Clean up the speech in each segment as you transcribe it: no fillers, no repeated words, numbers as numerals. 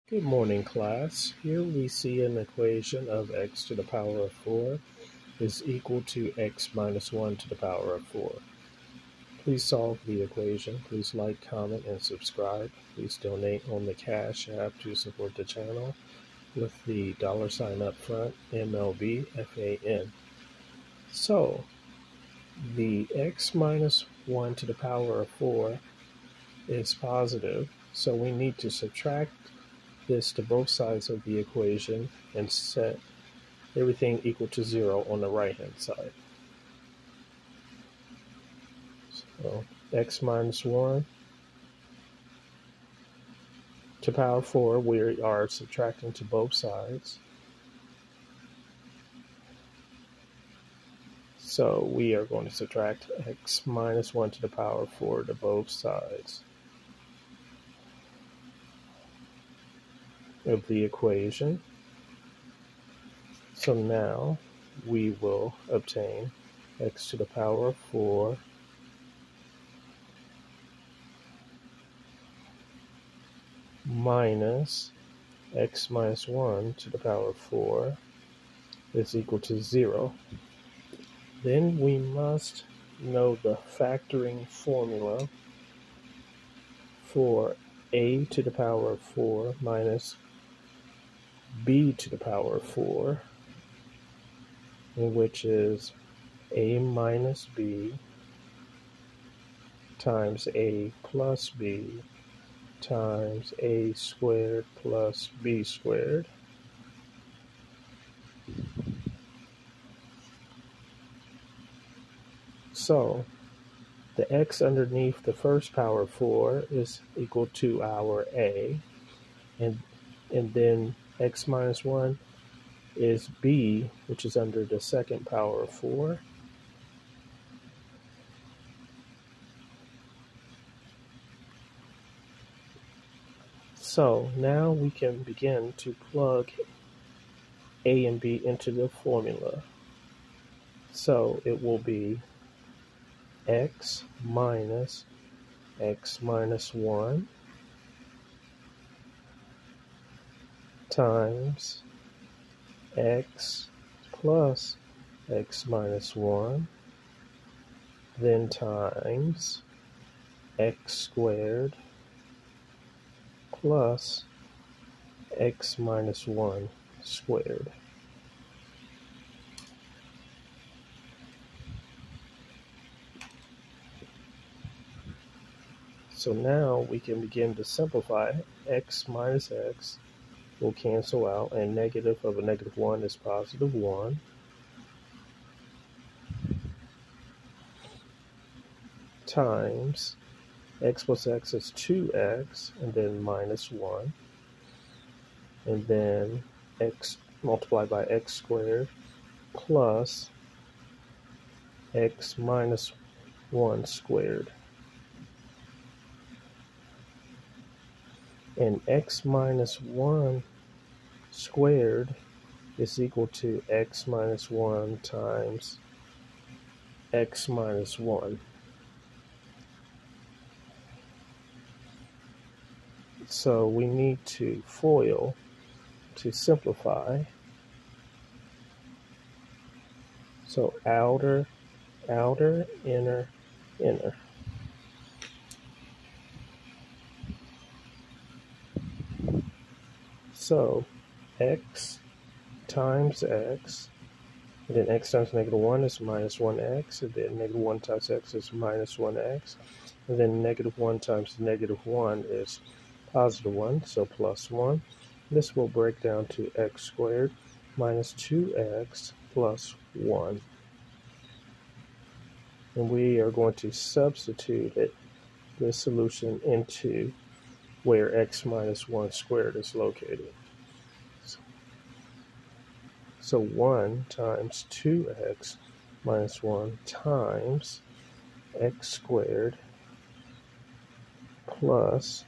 Good morning, class. Here we see an equation of x to the power of 4 is equal to x minus 1 to the power of 4. Please solve the equation. Please like, comment, and subscribe. Please donate on the Cash App to support the channel with the $ up front, MLBFAN. So, the x minus 1 to the power of 4 is positive, so we need to subtract this to both sides of the equation and set everything equal to 0 on the right hand side. So x minus 1 to power 4, we are subtracting to both sides. So we are going to subtract x minus 1 to the power of 4 to both sides of the equation. So now we will obtain x to the power of 4 minus x minus 1 to the power of 4 is equal to 0. Then we must know the factoring formula for a to the power of 4 minus b to the power of 4, which is a minus b times a plus b times a squared plus b squared. So the x underneath the first power of 4 is equal to our a, and then x minus 1 is b, which is under the second power of 4. So now we can begin to plug a and b into the formula. So it will be x minus 1 times x plus x minus 1, then times x squared plus x minus 1 squared. So now we can begin to simplify. X minus x will cancel out, and negative of a negative 1 is positive 1. Times x plus x is 2x, and then minus 1. And then x multiplied by x squared plus x minus 1 squared. And x minus 1 squared is equal to x minus 1 times x minus 1. So we need to FOIL to simplify. So outer, inner, inner. So x times x, and then x times negative 1 is minus 1x, and then negative 1 times x is minus 1x, and then negative 1 times negative 1 is positive 1, so plus 1. This will break down to x squared minus 2x plus 1. And we are going to substitute this solution into where x minus 1 squared is located. So 1 times 2x minus 1 times x squared plus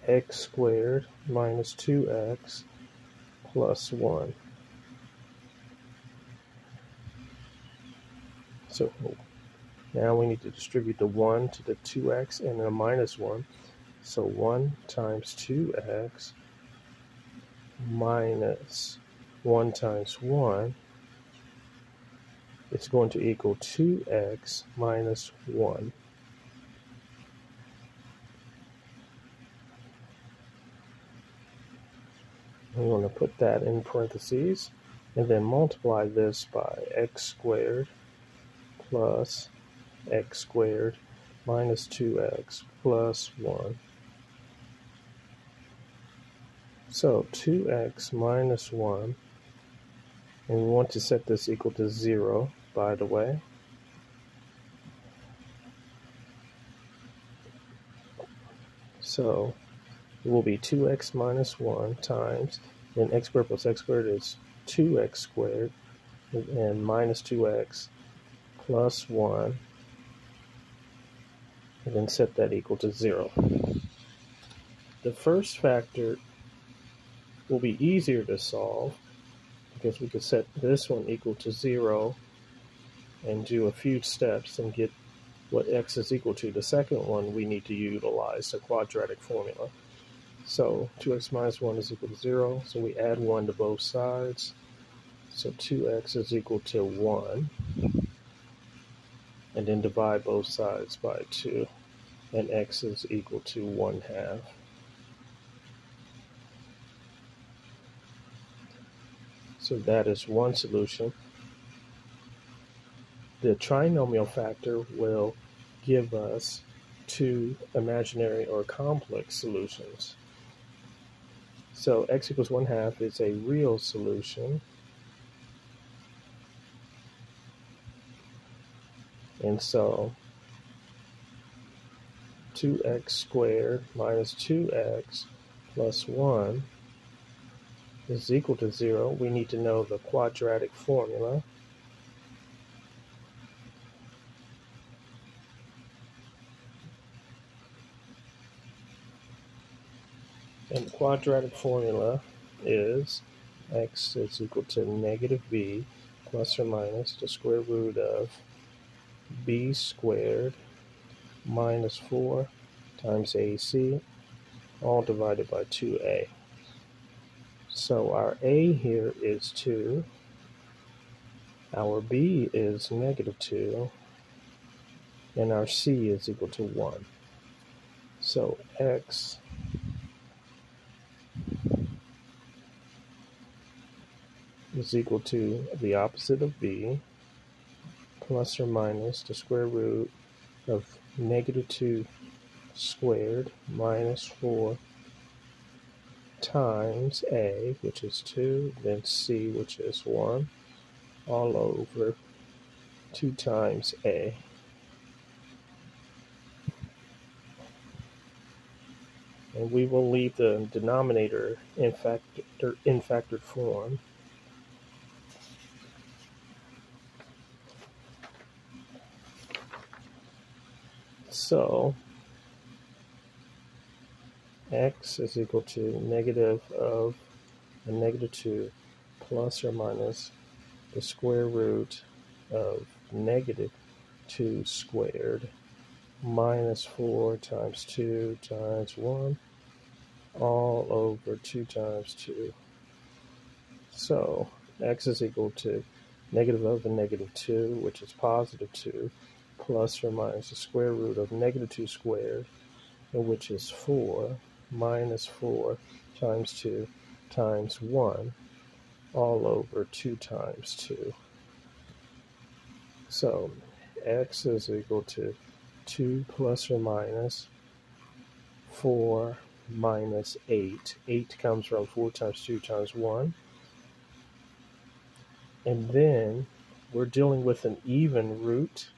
x squared minus 2x plus 1. So now we need to distribute the 1 to the 2x and the minus 1. So 1 times 2x minus 1 times 1, it's going to equal 2x minus 1. I'm going to put that in parentheses and then multiply this by x squared plus x squared minus 2x plus 1. So 2x minus 1, and we want to set this equal to 0, by the way. So it will be 2x minus 1 times, then x squared plus x squared is 2x squared, and minus 2x plus 1, and then set that equal to 0. The first factor will be easier to solve because we could set this one equal to 0 and do a few steps and get what x is equal to. The second one, we need to utilize the quadratic formula. So 2x minus 1 is equal to 0, so we add 1 to both sides. So 2x is equal to 1, and then divide both sides by 2, and x is equal to 1/2. So that is one solution. The trinomial factor will give us two imaginary or complex solutions. So x equals 1/2 is a real solution. And so 2x squared minus 2x plus 1 is equal to 0. We need to know the quadratic formula. And the quadratic formula is x is equal to negative b plus or minus the square root of b squared minus 4 times ac, all divided by 2a. So our a here is 2, our b is negative 2, and our c is equal to 1. So x is equal to the opposite of b plus or minus the square root of negative 2 squared minus 4 times a, which is 2, then c, which is 1, all over 2 times a. And we will leave the denominator in factored form. So x is equal to negative of a negative 2 plus or minus the square root of negative 2 squared minus 4 times 2 times 1, all over 2 times 2. So x is equal to negative of a negative 2, which is positive 2, plus or minus the square root of negative 2 squared, which is 4, minus 4 times 2 times 1, all over 2 times 2. So x is equal to 2 plus or minus 4 minus 8. 8 comes from 4 times 2 times 1. And then we're dealing with an even root.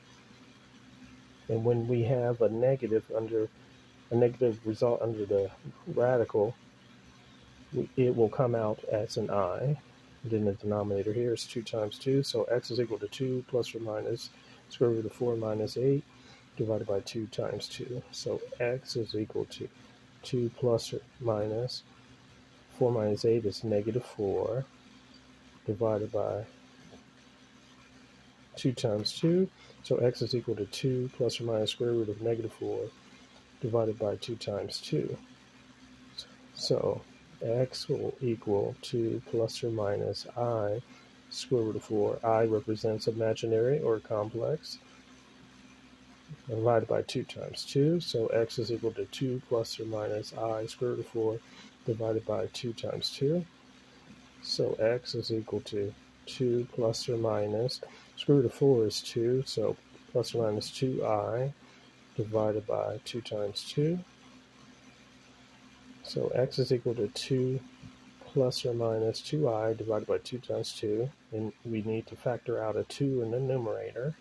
And when we have a negative result under the radical, it will come out as an I. And then the denominator here is 2 times 2. So x is equal to 2 plus or minus square root of 4 minus 8 divided by 2 times 2. So x is equal to 2 plus or minus 4 minus 8 is negative 4 divided by 2 times 2. So x is equal to 2 plus or minus square root of negative 4 divided by 2 times 2. So x will equal 2 plus or minus I square root of 4. I represents imaginary or complex, divided by 2 times 2. So x is equal to 2 plus or minus I square root of 4 divided by 2 times 2. So x is equal to 2 plus or minus, square root of 4 is 2, so plus or minus 2I divided by 2 times 2. So x is equal to 2 plus or minus 2I divided by 2 times 2. And we need to factor out a 2 in the numerator.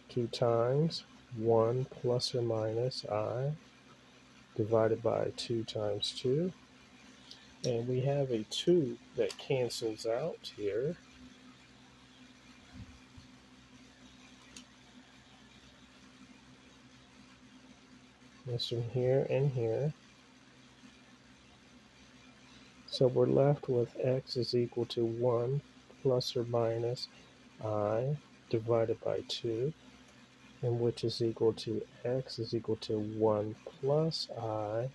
2 times 1 plus or minus I divided by 2 times 2. And we have a 2 that cancels out here. This from here and here. So we're left with x is equal to 1 plus or minus I divided by 2, and which is equal to x is equal to 1 plus I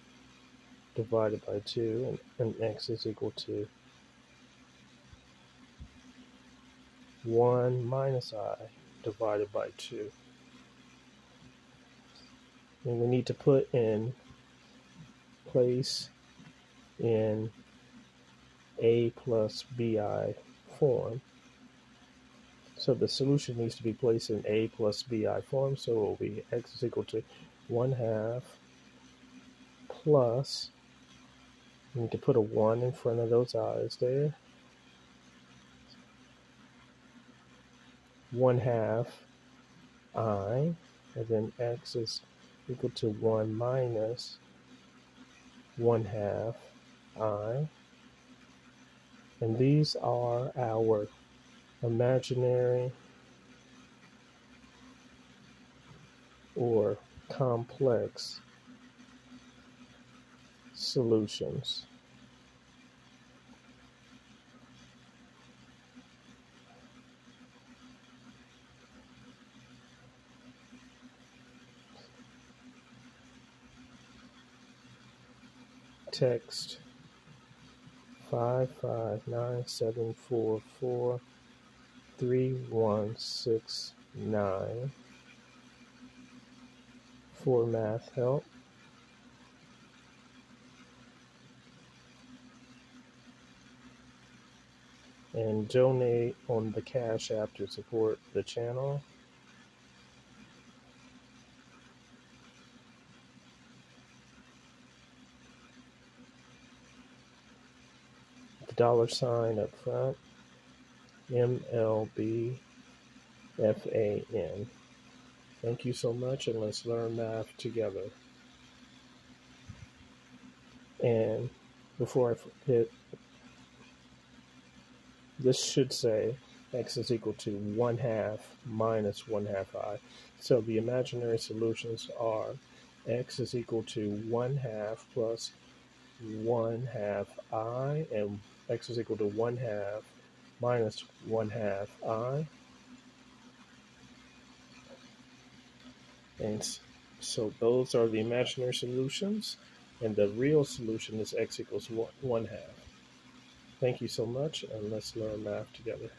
divided by 2, and x is equal to 1 minus I divided by 2. And we need to put in place in a plus bi form. So the solution needs to be placed in a plus bi form. So it will be x is equal to 1/2 plus, we need to put a 1 in front of those i's there, 1/2 I, and then x is equal to 1 minus 1/2 I. And these are our imaginary or complex solutions. Text 55974431169 for math help. And donate on the Cash App to support the channel. The $sign up front, MLBFAN. Thank you so much, and let's learn math together. And before I forget, this should say x is equal to 1/2 minus 1/2 I. So the imaginary solutions are x is equal to 1/2 plus 1/2 I, and x is equal to 1/2 minus 1/2 I. And so those are the imaginary solutions, and the real solution is x equals 1/2. Thank you so much, and let's learn math together.